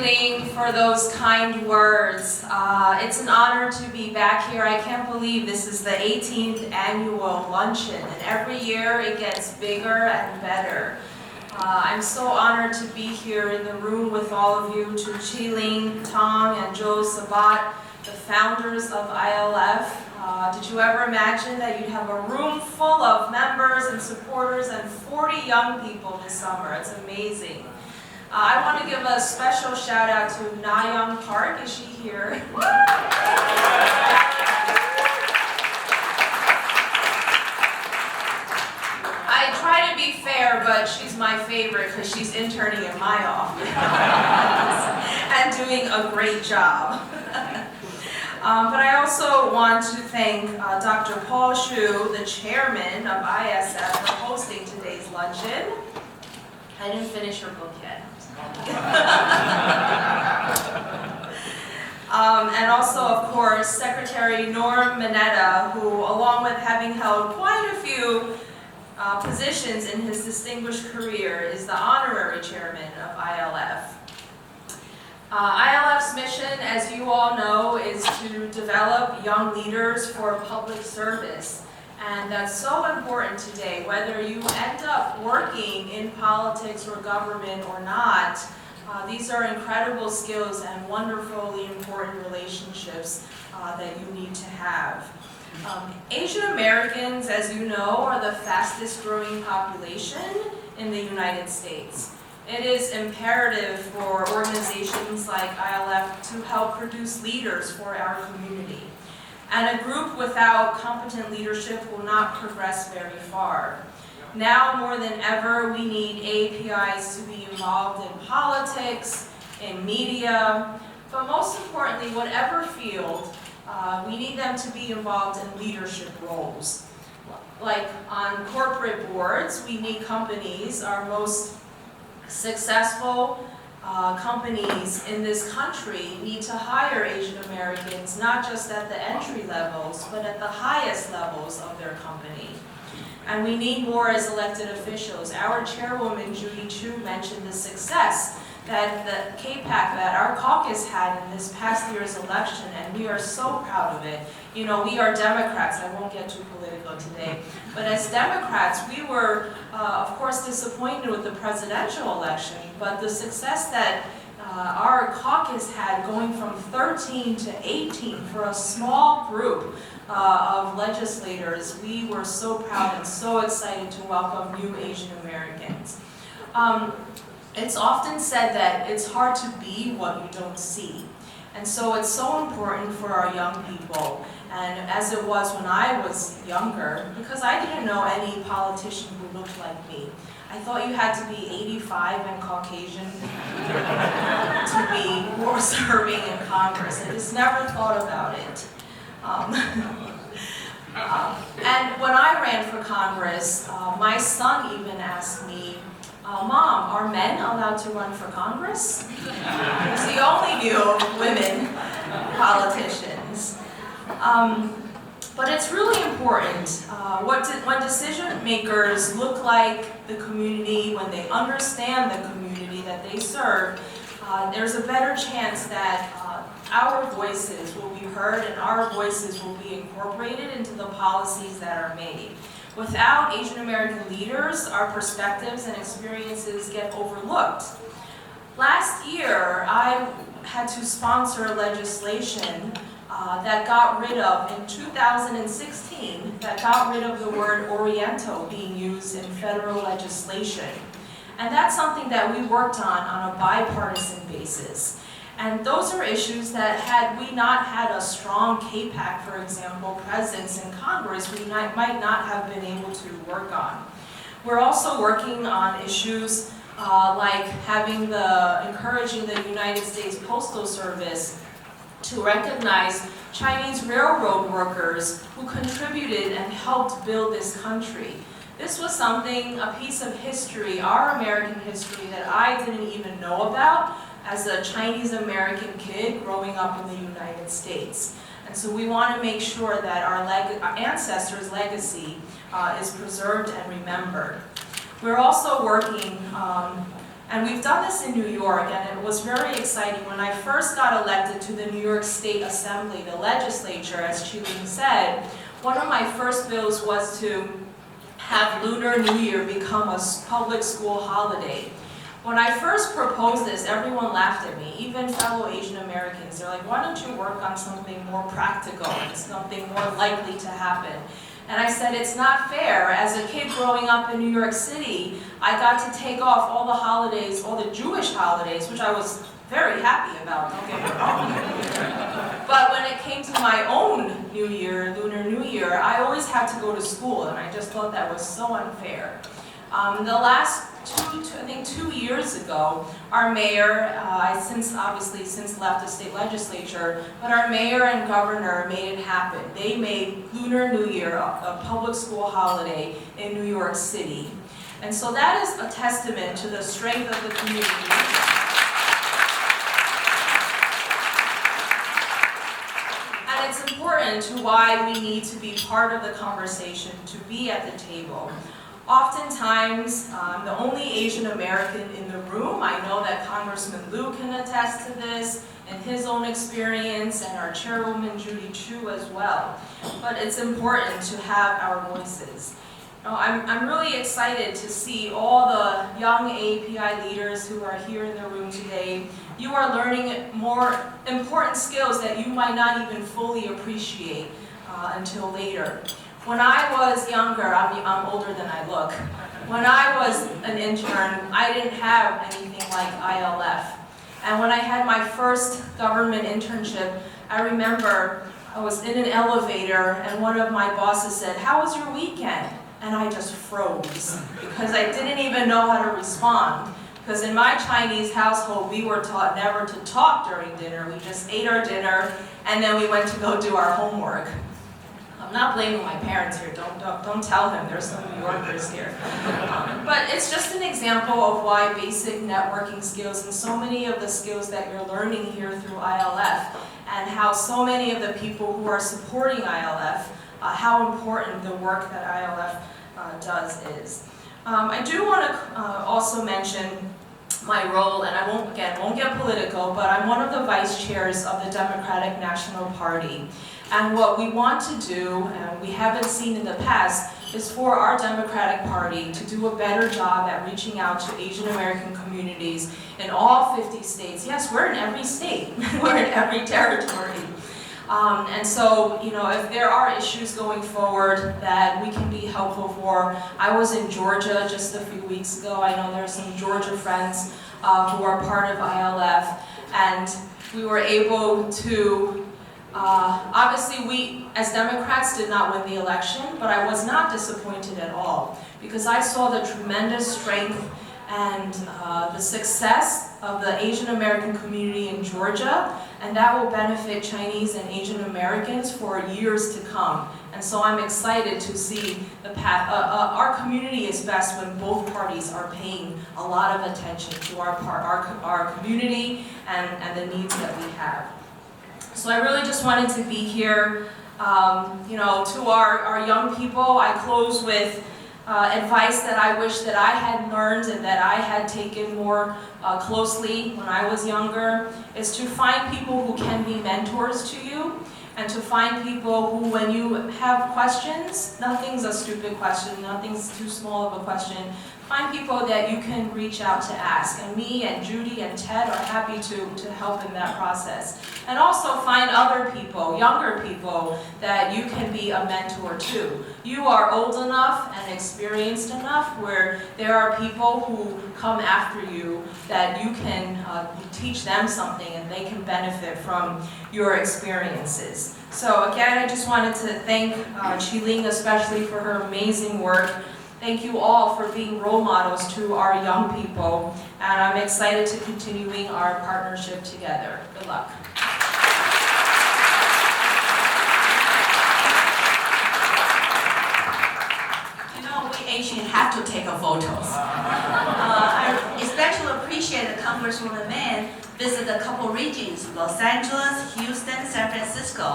Chi-Ling, for those kind words. It's an honor to be back here. I can't believe this is the 18th annual luncheon, and every year it gets bigger and better. I'm so honored to be here in the room with all of you, to Chi-Ling, Tong, and Joe Sabat, the founders of ILF. Did you ever imagine that you'd have a room full of members and supporters and 40 young people this summer? It's amazing. I want to give a special shout out to Na-young Park. Is she here? I try to be fair, but she's my favorite because she's interning in my office and doing a great job. But I also want to thank Dr. Paul Hsu, the chairman of ISF, for hosting today's luncheon. I didn't finish her book yet. And also, of course, Secretary Norm Mineta, who, along with having held quite a few positions in his distinguished career, is the honorary chairman of ILF. ILF's mission, as you all know, is to develop young leaders for public service. And that's so important today, whether you end up working in politics or government or not. These are incredible skills and wonderfully important relationships that you need to have. Asian Americans, as you know, are the fastest growing population in the United States. It is imperative for organizations like ILF to help produce leaders for our community. And a group without competent leadership will not progress very far. Now more than ever, we need APIs to be involved in politics, in media, but most importantly, whatever field, we need them to be involved in leadership roles. Like on corporate boards, we need companies, our most successful companies in this country need to hire Asian Americans, not just at the entry levels, but at the highest levels of their company. And we need more as elected officials. Our chairwoman, Judy Chu, mentioned the success that the KPAC, that our caucus had in this past year's election, and we are so proud of it. You know, we are Democrats. I won't get too political today. But as Democrats, we were, of course, disappointed with the presidential election, but the success that our caucus had going from 13 to 18 for a small group of legislators, we were so proud and so excited to welcome new Asian Americans. It's often said that it's hard to be what you don't see. And so it's so important for our young people, and as it was when I was younger, because I didn't know any politician who looked like me. I thought you had to be 85 and Caucasian to be more serving in Congress. I just never thought about it. And when I ran for Congress, my son even asked me, Mom, are men allowed to run for Congress? Because he only knew women politicians. But it's really important when decision makers look like the community, when they understand the community that they serve, there's a better chance that our voices will be heard and our voices will be incorporated into the policies that are made. Without Asian American leaders, our perspectives and experiences get overlooked. Last year, I had to sponsor legislation that got rid of, in 2016, that got rid of the word Oriental being used in federal legislation. And that's something that we worked on a bipartisan basis. And those are issues that had we not had a strong KPAC, for example, presence in Congress, we might not have been able to work on. We're also working on issues like encouraging the United States Postal Service to recognize Chinese railroad workers who contributed and helped build this country. This was a piece of history, our American history, that I didn't even know about as a Chinese American kid growing up in the United States. And so we want to make sure that our ancestors' legacy is preserved and remembered. We're also working And we've done this in New York, and it was very exciting. When I first got elected to the New York State Assembly, the legislature, as Chi-Ling said, one of my first bills was to have Lunar New Year become a public school holiday. When I first proposed this, everyone laughed at me, even fellow Asian Americans. They're like, why don't you work on something more practical and something more likely to happen? And I said, it's not fair. As a kid growing up in New York City, I got to take off all the holidays, all the Jewish holidays, which I was very happy about, don't get me wrong. But when it came to my own New Year, Lunar New Year, I always had to go to school, and I just thought that was so unfair. The last I think 2 years ago, our mayor, since left the state legislature, but our mayor and governor made it happen. They made Lunar New Year a public school holiday in New York City. And so that is a testament to the strength of the community. And it's important to why we need to be part of the conversation, to be at the table. Oftentimes, I'm the only Asian American in the room. I know that Congressman Liu can attest to this in his own experience, and our chairwoman Judy Chu as well. But it's important to have our voices. I'm really excited to see all the young API leaders who are here in the room today. You are learning more important skills that you might not even fully appreciate until later. When I was younger, I'm older than I look. When I was an intern, I didn't have anything like ILF. And when I had my first government internship, I remember I was in an elevator and one of my bosses said, "How was your weekend?" And I just froze because I didn't even know how to respond. Because in my Chinese household, we were taught never to talk during dinner. We just ate our dinner and then we went to go do our homework. I'm not blaming my parents here, don't tell him, there's some New Yorkers here. But it's just an example of why basic networking skills and so many of the skills that you're learning here through ILF, and how so many of the people who are supporting ILF, how important the work that ILF does is. I do want to also mention my role, and I won't get political, but I'm one of the vice chairs of the Democratic National Party. And what we want to do, and we haven't seen in the past, is for our Democratic Party to do a better job at reaching out to Asian American communities in all 50 states. Yes, we're in every state. We're in every territory. And so, if there are issues going forward that we can be helpful for, I was in Georgia just a few weeks ago. I know there are some Georgia friends who are part of ILF, and we were able to obviously, we, as Democrats, did not win the election, but I was not disappointed at all, because I saw the tremendous strength and the success of the Asian American community in Georgia, and that will benefit Chinese and Asian Americans for years to come. And so I'm excited to see the path. Our community is best when both parties are paying a lot of attention to our community and the needs that we have. So I really just wanted to be here, to our young people. I close with advice that I wish that I had learned and that I had taken more closely when I was younger, is to find people who can be mentors to you, and to find people who, when you have questions, nothing's a stupid question, nothing's too small of a question, find people that you can reach out to ask. And me and Judy and Ted are happy to help in that process. And also find other people, younger people, that you can be a mentor to. You are old enough and experienced enough where there are people who come after you that you can teach them something and they can benefit from your experiences. So again, I just wanted to thank Chi-Ling especially for her amazing work. Thank you all for being role models to our young people, and I'm excited to continuing our partnership together. Good luck. We Asians have to take photos. I especially appreciate the Congresswoman Mann visit a couple regions, Los Angeles, Houston, San Francisco.